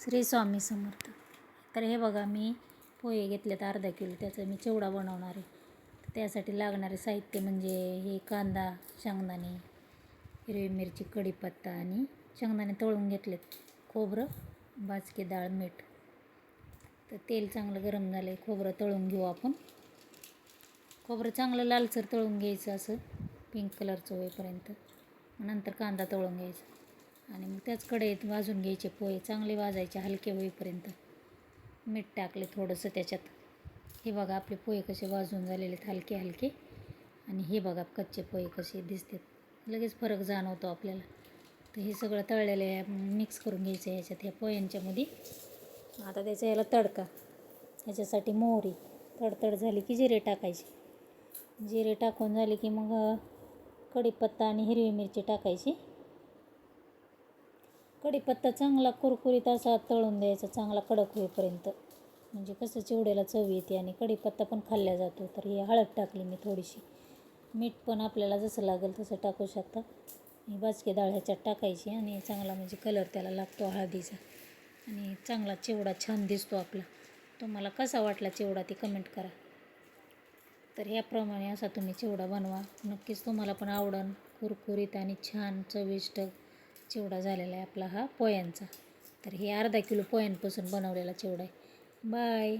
श्री स्वामी समर्थ. तर हे बघा, मी पोहे घेतलेत अर्धा किलो, त्याचा मी चिवडा बनवणार आहे. त्यासाठी लागणारे साहित्य म्हणजे हे कांदा, शेंगदाणे, हिरवी मिरची, कढीपत्ता आणि शेंगदाणे तळून घेतलेत, खोबरं, भाजकी डाळ, मीठ. तर तेल चांगलं गरम झालं आहे, खोबरं तळून घेऊ आपण. खोबरं चांगलं लालसर तळून घ्यायचं, असं पिंक कलरचं होईपर्यंत. नंतर कांदा तळून घ्यायचा आणि मग त्याच कढईत भाजून घ्यायचे पोहे, चांगले भाजायचे हलके होईपर्यंत. मीठ टाकले थोडंसं त्याच्यात. हे बघा आपले पोहे कसे भाजून झालेले आहेत, हलके हलके. आणि हे बघा कच्चे पोहे कसे दिसतात, लगेच फरक जाणवतो आपल्याला. तर हे सगळं तळलेलं आहे, मिक्स करून घ्यायचं आहे ह्याच्यात, ह्या पोह्यांच्यामध्ये. आता त्याचा याला तडका, ह्याच्यासाठी मोहरी तडतड झाली की जिरे टाकायचे. जिरे टाकून झाले की मग कढीपत्ता आणि हिरवी मिरची टाकायची. कढीपत्ता चांगला कुरकुरीत असा तळून द्यायचा, चांगला कडक होईपर्यंत. म्हणजे कसं चिवड्याला चव येते आणि कढीपत्ता पण खाल्ला जातो. तर ही हळद टाकली मी थोडीशी. मीठ पण आपल्याला जसं लागेल तसं टाकू शकता. ही भाजकी डाळ ह्याच्यात टाकायची आणि चांगला म्हणजे कलर त्याला लागतो हळदीचा आणि चांगला चिवडा छान दिसतो आपला. तुम्हाला कसा वाटला चिवडा ते कमेंट करा. तर ह्याप्रमाणे असा तुम्ही चिवडा बनवा, नक्कीच तुम्हाला पण आवडेल. कुरकुरीत आणि छान चविष्ट चिवडा झालेला आहे आपला हा पोह्यांचा. तर हे अर्धा किलो पोह्यांपासून बनवलेला चिवडा आहे. बाय.